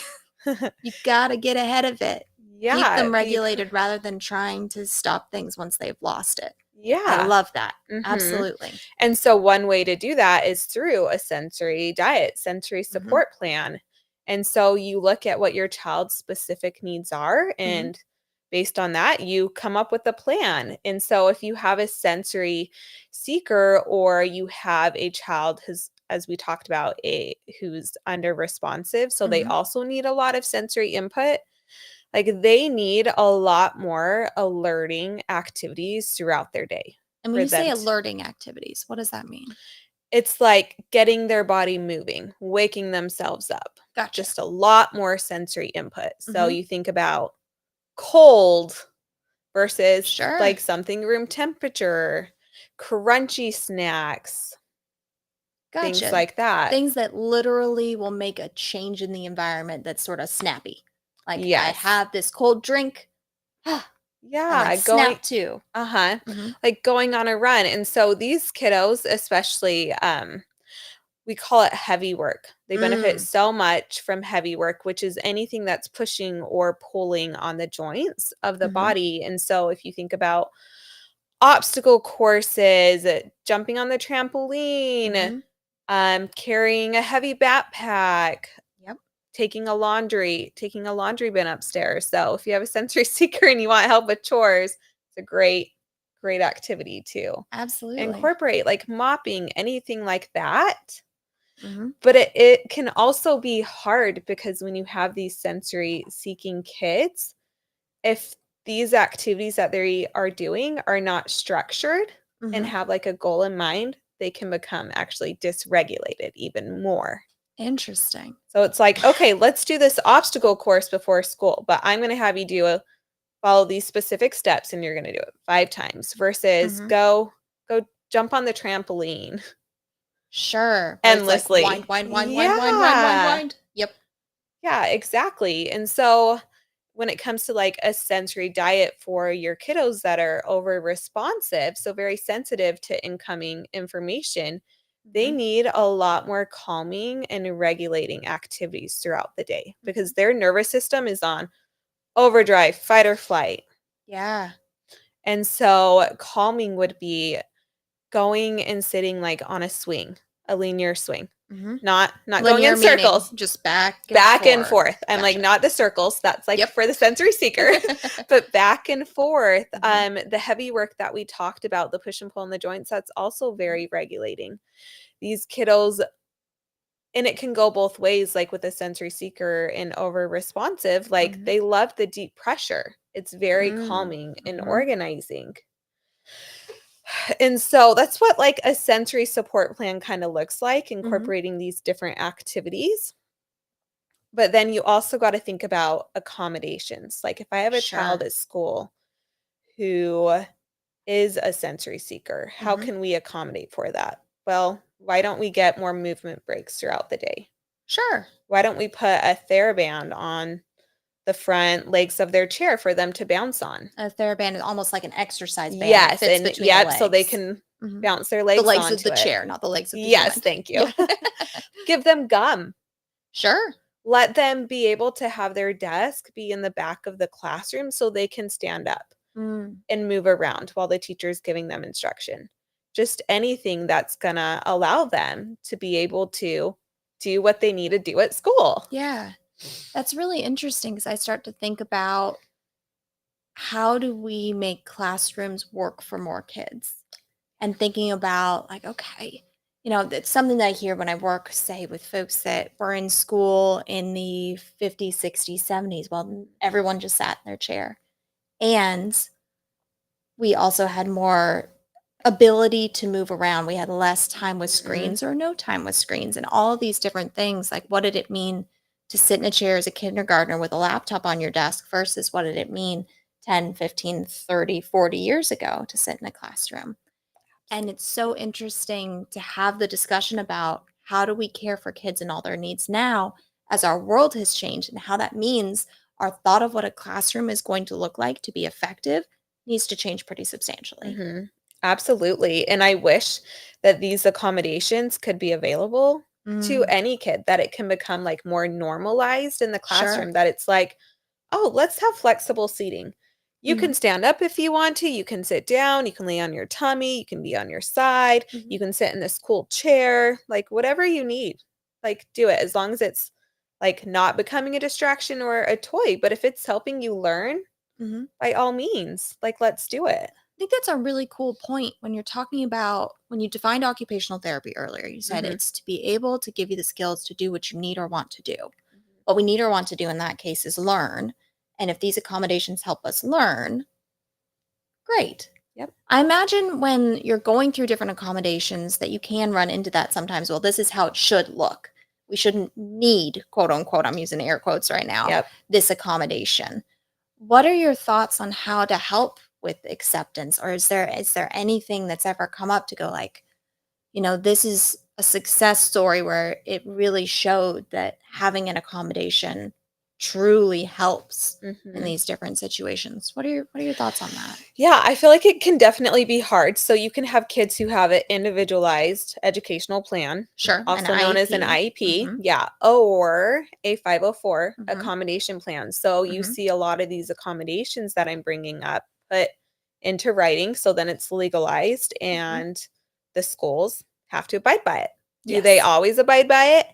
You got to get ahead of it. Keep Yeah, them regulated rather than trying to stop things once they've lost it. I yeah. love that. Mhm. Absolutely. And so one way to do that is through a sensory diet, sensory support plan. And so you look at what your child's specific needs are, and based on that, you come up with a plan. And so if you have a sensory seeker or you have a child who's, as we talked about, who's under responsive, so they also need a lot of sensory input. Like they need a lot more alerting activities throughout their day. And when for you say them to- alerting activities, what does that mean? It's like getting their body moving, waking themselves up. Gotcha. Just a lot more sensory input. So Mhm. you think about cold versus Sure. like something room temperature, crunchy snacks, things Gotcha. like that. Things that literally will make a change in the environment that's sort of snappy. Like I Yes. have this cold drink. I Yeah, like going snap too. Mhm. like going on a run. And so these kiddos, especially, we call it heavy work. They benefit so much from heavy work, which is anything that's pushing or pulling on the joints of the body. And so if you think about obstacle courses, jumping on the trampoline, carrying a heavy backpack, Yep. taking a laundry bin upstairs. So if you have a sensory seeker and you want help with chores, it's a great activity to Absolutely. incorporate, like mopping, anything like that. Mhm. But it can also be hard because when you have these sensory seeking kids, if these activities that they are doing are not structured and have like a goal in mind, they can become actually dysregulated even more. Interesting. So it's like, okay, let's do this obstacle course before school, but I'm going to have you follow these specific steps and you're going to do it 5 times versus go jump on the trampoline. Sure. Where it's Endlessly. like wind. Yeah. Yep. Yeah, exactly. And so when it comes to like a sensory diet for your kiddos that are over responsive, so very sensitive to incoming information, they need a lot more calming and regulating activities throughout the day because their nervous system is on overdrive, fight or flight. Yeah. And so calming would be going and sitting like on a swing, a linear swing. not going Linear in circles. meaning just back And forth. I'm like, Gotcha. not the circles. That's like Yep. for the sensory seeker, but back and forth. The heavy work that we talked about, the push and pull in the joints, that's also very regulating. These kiddos, and it can go both ways, like with a sensory seeker and over responsive, like they love the deep pressure. It's very calming and organizing. And so that's what like a sensory support plan kind of looks like, incorporating these different activities. But then you also got to think about accommodations. Like if I have a child at school who is a sensory seeker, how can we accommodate for that? Well, why don't we get more movement breaks throughout the day? Sure. Why don't we put a TheraBand on the front legs of their chair for them to bounce on? A TheraBand is almost like an exercise band. Yes, It fits and between the legs. so they can bounce their legs the legs onto of the it. chair, not the legs of the Yes, human. thank you. Give them gum. Sure. Let them be able to have their desk be in the back of the classroom so they can stand up and move around while the teacher's giving them instruction. Just anything that's going to allow them to be able to do what they need to do at school. Yeah. That's really interesting because I start to think about how do we make classrooms work for more kids? And thinking about like, okay, it's something that I hear when I work, say, with folks that were in school in the 50s, 60s, 70s. Well, everyone just sat in their chair. And we also had more ability to move around. We had less time with screens or no time with screens and all of these different things. Like, what did it mean to sit in a chair as a kindergartner with a laptop on your desk versus what did it mean 10, 15, 30, 40 years ago to sit in a classroom? And it's so interesting to have the discussion about how do we care for kids and all their needs now as our world has changed and how that means our thought of what a classroom is going to look like to be effective needs to change pretty substantially. Absolutely. And I wish that these accommodations could be available to any kid, that it can become like more normalized in the classroom, that it's like, oh, let's have flexible seating. You can stand up if you want to. You can sit down. You can lay on your tummy. You can be on your side. You can sit in this cool chair, like whatever you need. Like do it as long as it's like not becoming a distraction or a toy. But if it's helping you learn, by all means, like let's do it. I think that's a really cool point when you're talking about when you defined occupational therapy earlier. You said it's to be able to give you the skills to do what you need or want to do. What we need or want to do in that case is learn. And if these accommodations help us learn, great. Yep. I imagine when you're going through different accommodations that you can run into that sometimes. Well, this is how it should look. We shouldn't need, quote unquote, I'm using air quotes right now, this accommodation. What are your thoughts on how to help with acceptance? Or is there anything that's ever come up to go like, this is a success story where it really showed that having an accommodation truly helps in these different situations. What are your thoughts on that? Yeah, I feel like it can definitely be hard. So you can have kids who have an individualized educational plan, also known as an IEP, or a 504 accommodation plan. So you see a lot of these accommodations that I'm bringing up put into writing, so then it's legalized and the schools have to abide by it. Do they always abide by it?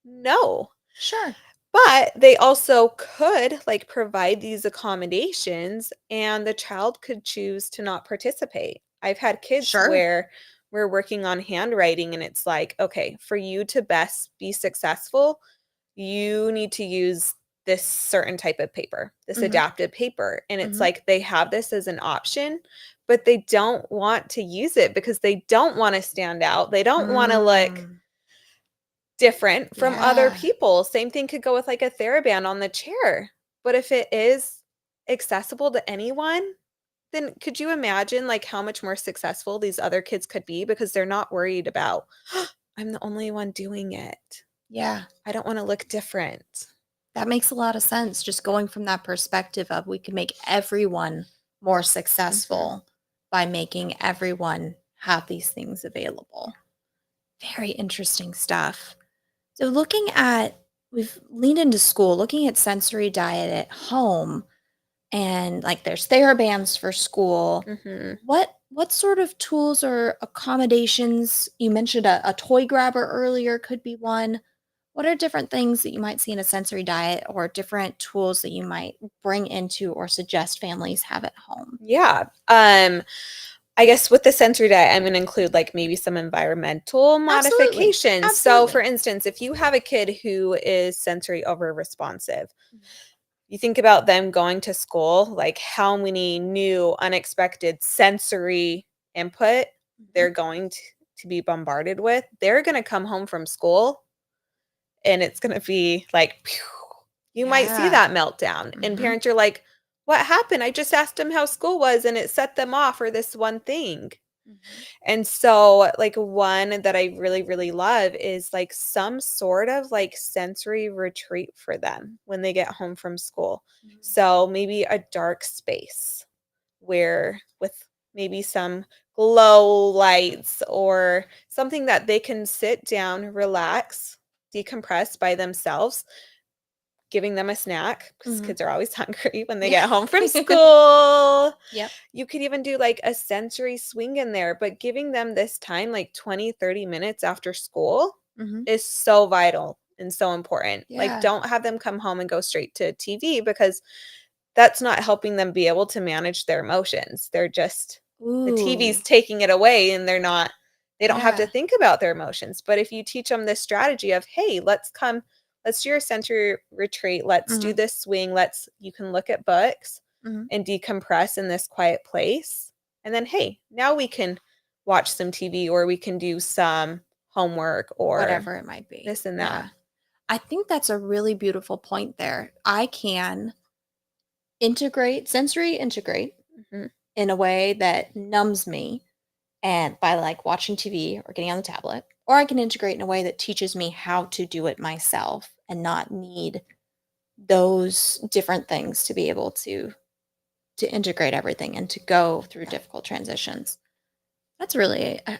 No. Sure. But they also could like provide these accommodations and the child could choose to not participate. I've had kids where we're working on handwriting and it's like, okay, for you to best be successful, you need to use this certain type of paper, this adapted paper. And it's like they have this as an option, but they don't want to use it because they don't want to stand out. They don't want to look different from other people. Same thing could go with like a TheraBand on the chair. But if it is accessible to anyone, then could you imagine like how much more successful these other kids could be because they're not worried about, I'm the only one doing it. Yeah. I don't want to look different. That makes a lot of sense. Just going from that perspective of we can make everyone more successful by making everyone have these things available. Very interesting stuff. So we've leaned into school, looking at sensory diet at home, and like there's TheraBands for school. What what sort of tools or accommodations? You mentioned a toy grabber earlier, could be one. What are different things that you might see in a sensory diet or different tools that you might bring into or suggest families have at home? Yeah. I guess with the sensory diet, I'm going to include like maybe some environmental Absolutely. modifications. So, for Absolutely. instance, if you have a kid who is sensory over responsive, Mhm. you think about them going to school, like how many new unexpected sensory input Mhm. they're going to be bombarded with. They're going to come home from school and it's going to be like, pew. You might see Yeah. that meltdown. And Mhm. parents are like, what happened? I just asked them how school was and it set them off for this one thing. Mhm. And so, like, one that I really, really love is like some sort of like sensory retreat for them when they get home from school. Mhm. So, maybe a dark space where with maybe some glow lights or something that they can sit down, relax, decompress by themselves, giving them a snack because Mhm. kids are always hungry when they Yeah. get home from school. Yep. You could even do like a sensory swing in there, but giving them this time, like 20, 30 minutes after school, Mhm. is so vital and so important. Like, Yeah. don't have them come home and go straight to TV because that's not helping them be able to manage their emotions. They're just, the TV's Ooh. taking it away and they don't have to Yeah. think about their emotions. But if you teach them this strategy of, hey, let's do your sensory retreat, let's do Mhm. this swing, you can look at books Mhm. and decompress in this quiet place. And then, hey, now we can watch some TV or we can do some homework or Whatever it might be. this and that. Yeah. I think that's a really beautiful point there. I can sensory integrate Mhm. in a way that numbs me and by like watching TV or getting on the tablet, or I can integrate in a way that teaches me how to do it myself and not need those different things to be able to integrate everything and to go through difficult transitions. That's really I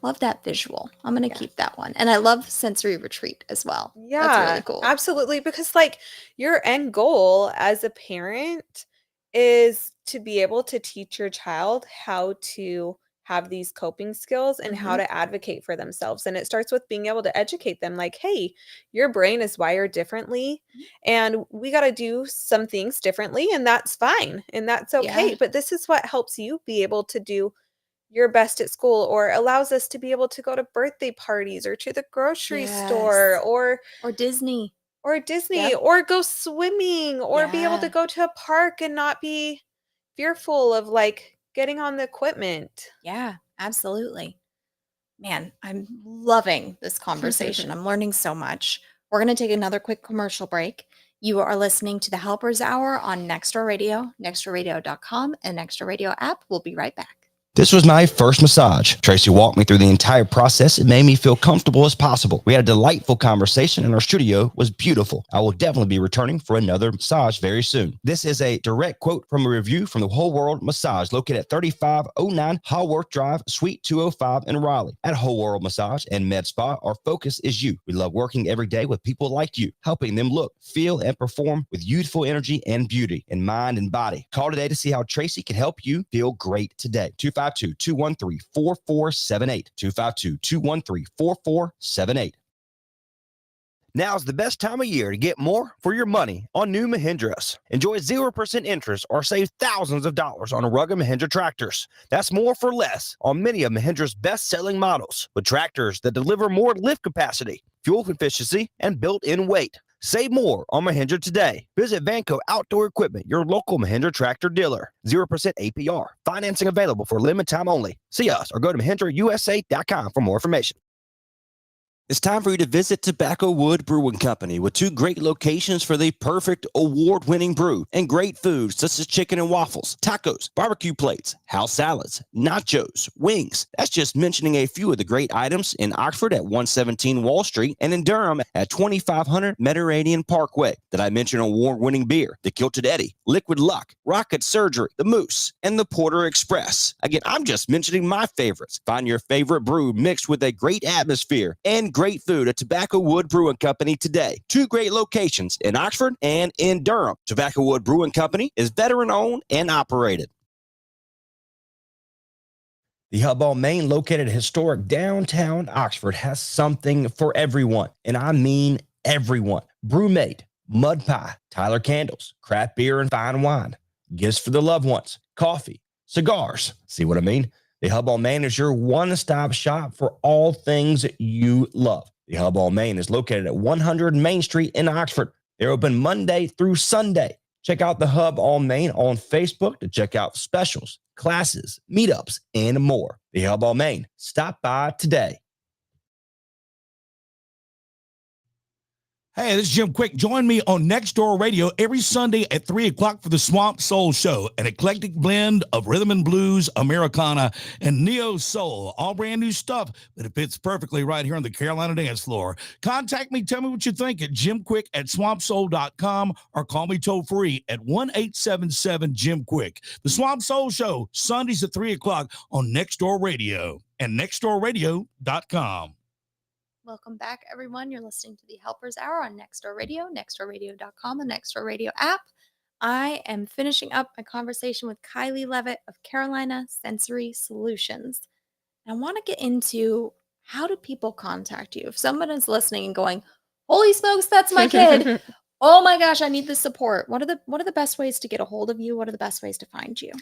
love that visual. I'm gonna Yeah. keep that one. And I love sensory retreat as well. That's really Yeah, cool. absolutely. Because, like, your end goal as a parent is to be able to teach your child how to have these coping skills and how Mhm. to advocate for themselves. And it starts with being able to educate them, like, hey, your brain is wired differently, and we got to do some things differently, and that's fine. And that's okay. Yeah. But this is what helps you be able to do your best at school or allows us to be able to go to birthday parties or to the grocery store Yes. Or Disney. or Disney Yep. or go swimming or be able to Yeah. go to a park and not be fearful of like getting on the equipment. Yeah, absolutely. Man, I'm loving this conversation. I'm learning so much. We're going to take another quick commercial break. You are listening to the Helpers Hour on Nextdoor Radio, nextdoorradio.com, and Nextdoor Radio app. We'll be right back. This was my first massage. Tracy walked me through the entire process and made me feel comfortable as possible. We had a delightful conversation and our studio was beautiful. I will definitely be returning for another massage very soon. This is a direct quote from a review from the Whole World Massage located at 3509 Haworth Drive, Suite 205 in Raleigh. At Whole World Massage and Med Spa, our focus is you. We love working every day with people like you, helping them look, feel, and perform with youthful energy and beauty in mind and body. Call today to see how Tracy can help you feel great today. 252-213-4478. 252-213-4478. Now's the best time of year to get more for your money on new Mahindras. Enjoy 0% interest or save thousands of dollars on rugged Mahindra tractors. That's more for less on many of Mahindra's best-selling models with tractors that deliver more lift capacity, fuel efficiency, and built-in weight. Save more on Mahindra today. Visit Vanco Outdoor Equipment, your local Mahindra tractor dealer. 0% APR. Financing available for limited time only. See us or go to MahindraUSA.com for more information. It's time for you to visit Tobacco Wood Brewing Company with two great locations for the perfect award-winning brew and great foods such as chicken and waffles, tacos, barbecue plates, house salads, nachos, wings. That's just mentioning a few of the great items in Oxford at 117 Wall Street and in Durham at 2500 Mediterranean Parkway. Did I mention award-winning beer, the Kilted Eddie, Liquid Luck, Rocket Surgery, the Moose, and the Porter Express? Again, I'm just mentioning my favorites. Find your favorite brew mixed with a great atmosphere and great food at Tobacco Wood Brewing Company today. Two great locations in Oxford and in Durham. Tobacco Wood Brewing Company is veteran-owned and operated. The Hub on Main, located in historic downtown Oxford, has something for everyone, and I mean everyone. Brewmate, mud pie, Tyler candles, craft beer and fine wine, gifts for the loved ones, coffee, cigars. See what I mean? The Hub on Main is your one-stop shop for all things you love. The Hub on Main is located at 100 Main Street in Oxford. They're open Monday through Sunday. Check out the Hub on Main on Facebook to check out specials, classes, meetups, and more. The Hub on Main. Stop by today. Hey, this is Jim Quick. Join me on Next Door Radio every Sunday at 3 o'clock for the Swamp Soul Show, an eclectic blend of rhythm and blues, Americana, and neo soul. All brand new stuff, but it fits perfectly right here on the Carolina dance floor. Contact me, tell me what you think at jimquick@swampsoul.com or call me toll free at 1-877-JIM-QUICK. The Swamp Soul Show, Sundays at 3 o'clock on Next Door Radio and nextdoorradio.com. Welcome back, everyone. You're listening to the Helpers Hour on Nextdoor Radio, nextdoorradio.com, the Nextdoor Radio app. I am finishing up my conversation with Kellie Levitt of Carolina Sensory Solutions. And I want to get into, how do people contact you? If someone is listening and going, holy smokes, that's my kid. Oh my gosh, I need the support. What are the best ways to get a hold of you? What are the best ways to find you?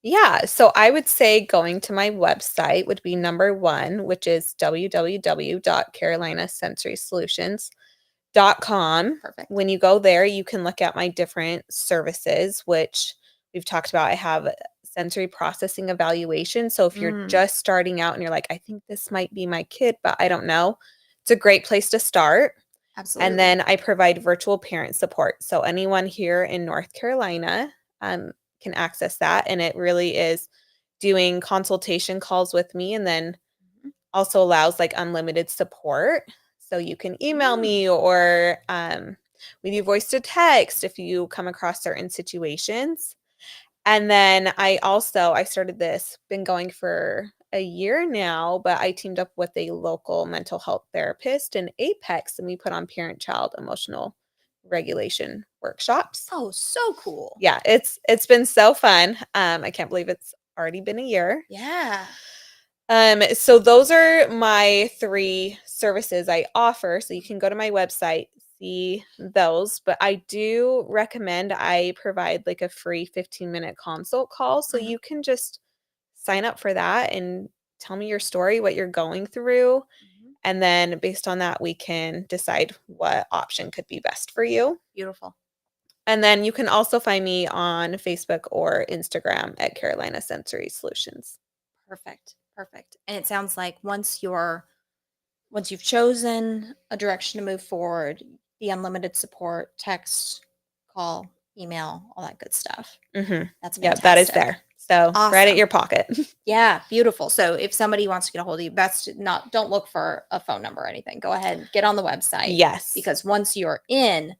Yeah, so I would say going to my website would be number one, which is www.carolinasensorysolutions.com. Perfect. When you go there, you can look at my different services, which we've talked about. I have sensory processing evaluation. So if you're just starting out and you're like, I think this might be my kid, but I don't know, it's a great place to start. Absolutely. And then I provide virtual parent support. So anyone here in North Carolina can access that. And it really is doing consultation calls with me, and then also allows like unlimited support. So you can email me, or we do voice to text if you come across certain situations. And then I started this, been going for a year now, but I teamed up with a local mental health therapist in Apex, and we put on parent-child emotional regulation workshops. Oh, so cool. Yeah, it's been so fun. I can't believe it's already been a year. Yeah. So those are my 3 services I offer. So you can go to my website, see those, but I do recommend I provide like a free 15-minute consult call. So you can just sign up for that and tell me your story, what you're going through. And then based on that, we can decide what option could be best for you. Beautiful. And then you can also find me on Facebook or Instagram at Carolina Sensory Solutions. Perfect. Perfect. And it sounds like once you've chosen a direction to move forward, the unlimited support, text, call, email, all that good stuff. Mm-hmm. That's fantastic. Yeah, that is there. So right at your pocket. Yeah, beautiful. So if somebody wants to get a hold of you, don't look for a phone number or anything. Go ahead and get on the website. Yes. Because once you're in,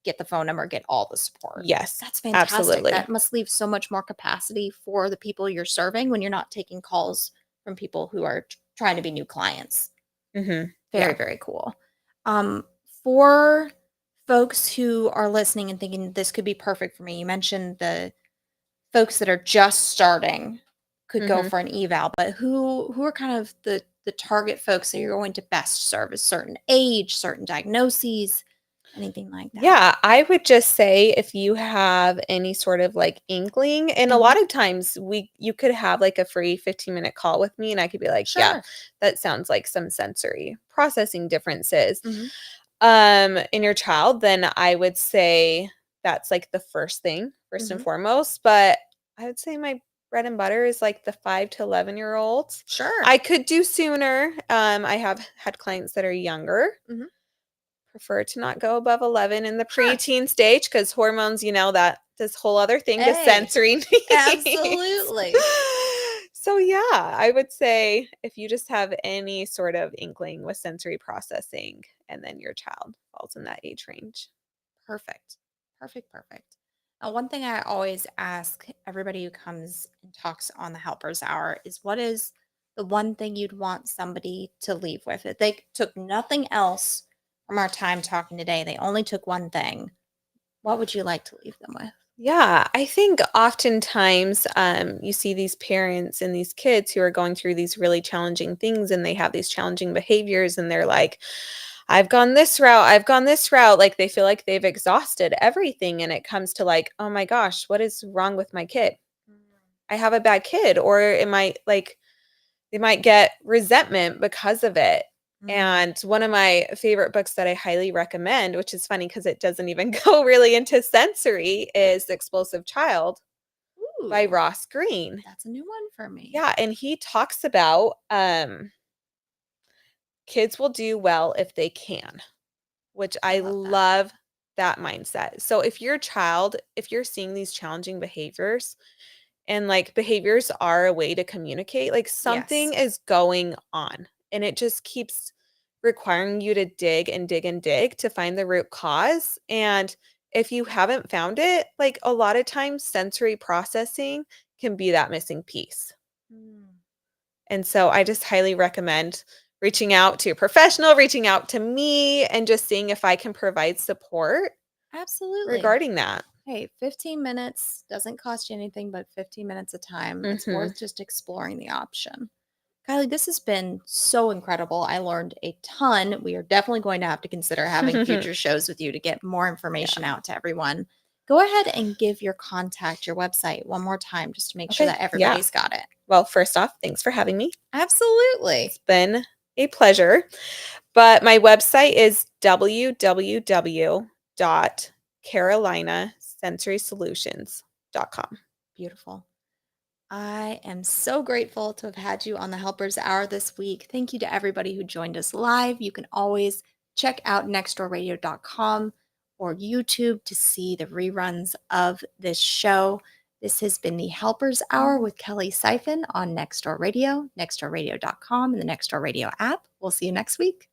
get the phone number, get all the support. Yes. That's fantastic. Absolutely. That must leave so much more capacity for the people you're serving when you're not taking calls from people who are trying to be new clients. Mm-hmm. Very, very cool. For folks who are listening and thinking this could be perfect for me, you mentioned the folks that are just starting could go for an eval, but who are kind of the target folks that you're going to best serve? A certain age, certain diagnoses, anything like that? Yeah, I would just say if you have any sort of like inkling, and a lot of times you could have like a free 15-minute call with me, and I could be like, yeah, that sounds like some sensory processing differences in your child. Then I would say that's like the first thing, first and foremost. But I would say my bread and butter is like the 5 to 11-year-olds. Sure. I could do sooner. I have had clients that are younger. Prefer to not go above 11 in the preteen stage, because hormones, that this whole other thing, the sensory needs. Absolutely. So yeah, I would say if you just have any sort of inkling with sensory processing, and then your child falls in that age range. Perfect. Now, one thing I always ask everybody who comes and talks on the Helpers Hour is, what is the one thing you'd want somebody to leave with? If they took nothing else from our time talking today, they only took one thing, what would you like to leave them with? Yeah, I think oftentimes you see these parents and these kids who are going through these really challenging things and they have these challenging behaviors and they're like, I've gone this route, I've gone this route. Like they feel like they've exhausted everything. And it comes to like, oh my gosh, what is wrong with my kid? I have a bad kid. Or it might like, they might get resentment because of it. And one of my favorite books that I highly recommend, which is funny because it doesn't even go really into sensory, is The Explosive Child by Ooh, Ross Greene. that's a new one for me. Yeah, and he talks about kids will do well if they can, which I love that. love that mindset. So if your child, if you're seeing these challenging behaviors, and like behaviors are a way to communicate, like something Yes. is going on and it just keeps requiring you to dig and dig and dig to find the root cause. And if you haven't found it, like a lot of times sensory processing can be that missing piece. And so I just highly recommend reaching out to a professional, reaching out to me, and just seeing if I can provide support Absolutely. regarding that. Hey, 15 minutes doesn't cost you anything but 15 minutes of time. It's worth just exploring the option. Kylie, this has been so incredible. I learned a ton. We are definitely going to have to consider having future shows with you to get more information out to everyone. Go ahead and give your contact, your website one more time just to make sure Okay, that everybody's got it. Well, first off, thanks for having me. Absolutely. It's been a pleasure. But my website is www.carolinasensorysolutions.com. Beautiful. I am so grateful to have had you on the Helpers Hour this week. Thank you to everybody who joined us live. You can always check out nextdoorradio.com or YouTube to see the reruns of this show. This has been the Helpers Hour with Kellie Syfan on Nextdoor Radio, nextdoorradio.com, and the Nextdoor Radio app. We'll see you next week.